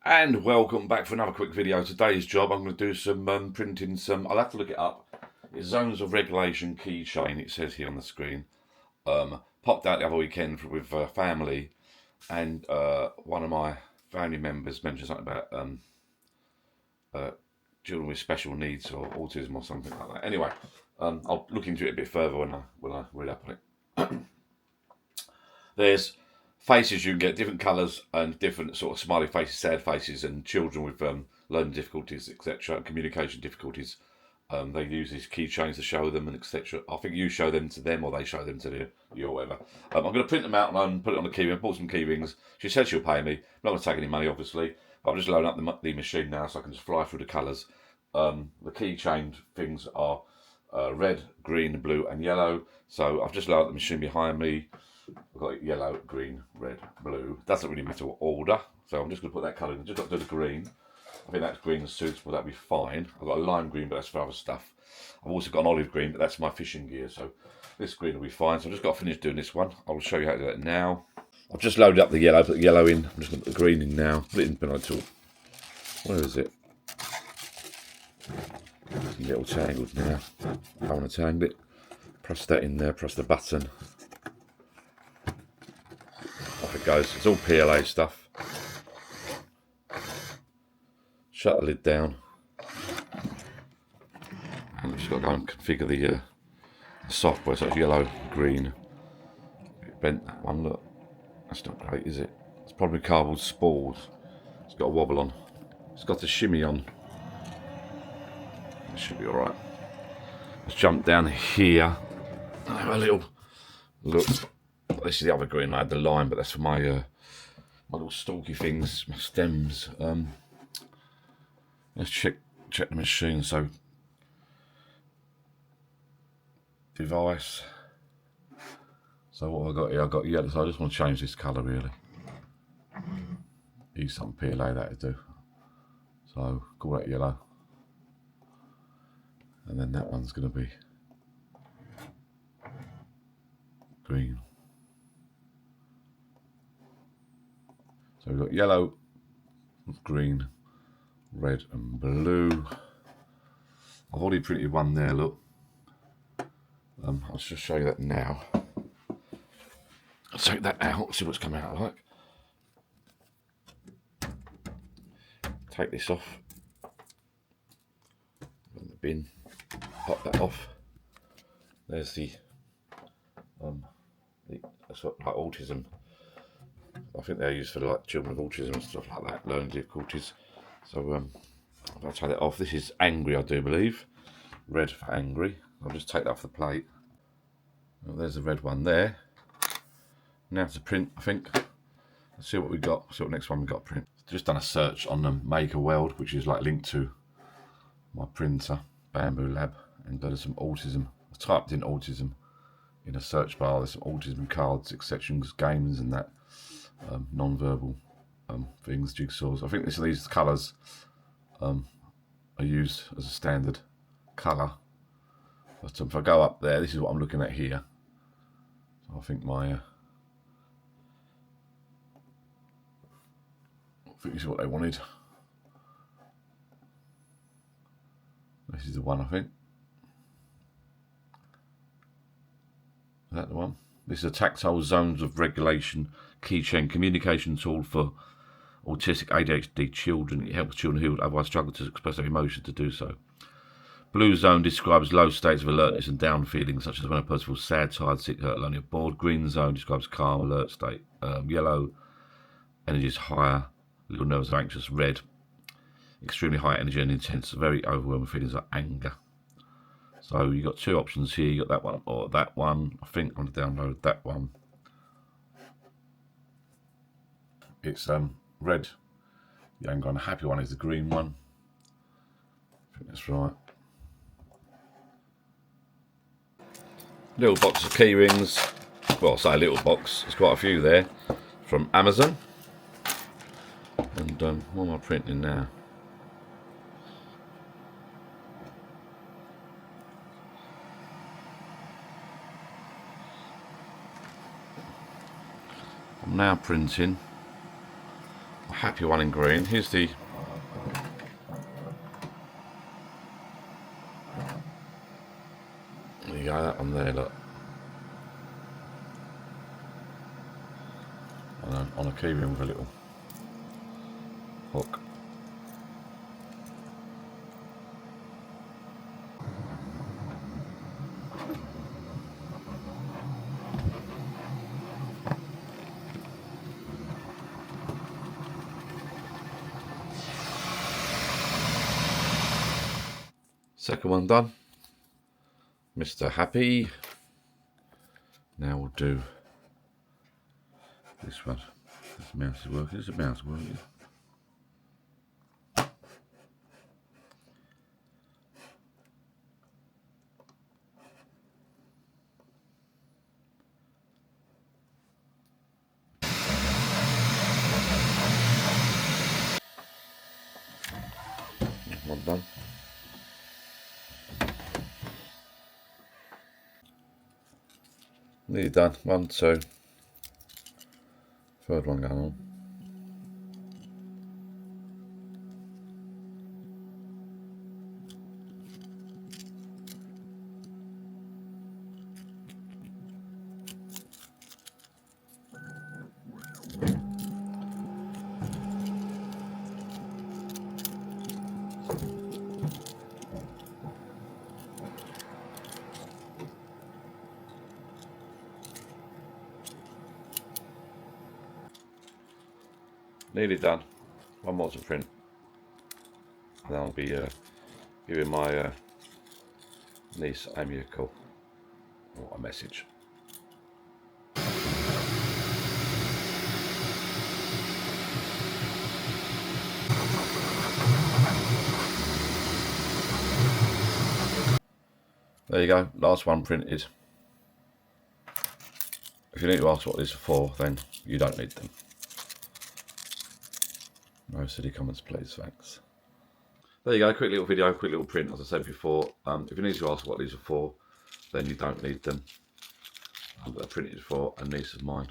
And welcome back for another quick video. Today's job, I'm going to do some printing some, I'll have to look it up. It's zones of regulation keychain, it says here on the screen. Popped out the other weekend with family, and one of my family members mentioned something about children with special needs or autism or something like that. Anyway, I'll look into it a bit further when I read up on it. There's faces you can get, different colours and different sort of smiley faces, sad faces, and children with learning difficulties, etc., and communication difficulties. They use these keychains to show them and etc. I think you show them to them or they show them to you or whatever. I'm going to print them out and put it on the keyring. I bought some keyrings. She said she'll pay me. I'm not going to take any money, obviously. But I'm just loading up the machine now so I can just fly through the colours. The keychain things are red, green, blue and yellow. So I've just loaded the machine behind me. I've got yellow, green, red, blue. Doesn't really matter what order. So I'm just going to put that colour in. I've just got to do the green. I think that's green and suitable. That'll be fine. I've got a lime green, but that's for other stuff. I've also got an olive green, but that's my fishing gear. So this green will be fine. So I've just got to finish doing this one. I'll show you how to do that now. I've just loaded up the yellow. Put the yellow in. I'm just going to put the green in now. Put it in pen tool. Where is it? It's a little tangled now. I want to tangle it. Press that in there. Press the button. Off it goes. It's all PLA stuff. Shut the lid down. And I've just got to go and configure the software. So it's yellow, green. Bent that one, look. That's not great, is it? It's probably cardboard spools. It's got a wobble on. It's got a shimmy on. It should be alright. Let's jump down here. I have a little look. This is the other green. I had the lime, but that's for my my little stalky things, my stems. Let's check the machine. So device. So what have I got here? I've got yellow. So I just want to change this colour really. Use some PLA that'll do. So call that yellow. And then that one's going to be green. So we've got yellow, green, red and blue. I've already printed one there, look. I'll just show you that now. I'll take that out, see what's coming out like. Take this off. In the bin. Pop that off. There's the that's what, like autism. I think they're used for like children with autism and stuff like that, learning difficulties. So I'll take that off. This is angry, I do believe. Red for angry. I'll just take that off the plate. Well, there's the red one there. Now to print, I think. Let's see what we got. See what next one we got to print. Just done a search on the Maker World, which is like linked to my printer, Bamboo Lab, and there's some autism. I typed in autism in a search bar. There's some autism cards, sections, games, and that non-verbal things, jigsaws. I think these colours are used as a standard colour. But if I go up there, this is what I'm looking at here. So I think my I think this is what they wanted. This is the one, I think. Is that the one? This is a tactile zones of regulation keychain communication tool for autistic ADHD children. It helps children who would otherwise struggle to express their emotions to do so. Blue zone describes low states of alertness and down feelings, such as when a person feels sad, tired, sick, hurt, lonely, or bored. Green zone describes calm, alert state. Yellow, energy is higher, little nervous or anxious. Red, extremely high energy and intense, very overwhelming feelings like anger. So you've got two options here. You got that one or that one. I think I'm going to download that one. It's red. The anger and happy one is the green one. I think that's right. Little box of key rings. Well, I say a little box. There's quite a few there from Amazon. And what am I printing now? I'm now printing. I happy one in green. Here's the there you go, that one there, look. On a keyring with a little hook. Second one done. Mr. Happy. Now we'll do this one. This mouse is working. Is the mouse working? One done. Nearly done. 1, 2. Third one going on. Nearly done. One more to print. And then I'll be giving my niece Amy a call or a message. There you go, last one printed. If you need to ask what these are for, then you don't need them. No silly comments, please, thanks. There you go, quick little video, quick little print, as I said before. If you need to ask what these are for, then you don't need them. They're printed for a niece of mine,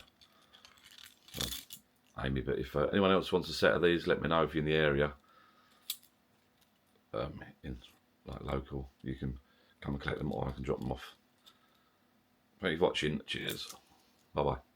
Amy. But if anyone else wants a set of these, let me know if you're in the area. In like local, you can come and collect them, or I can drop them off. Thank you for watching. Cheers. Bye bye.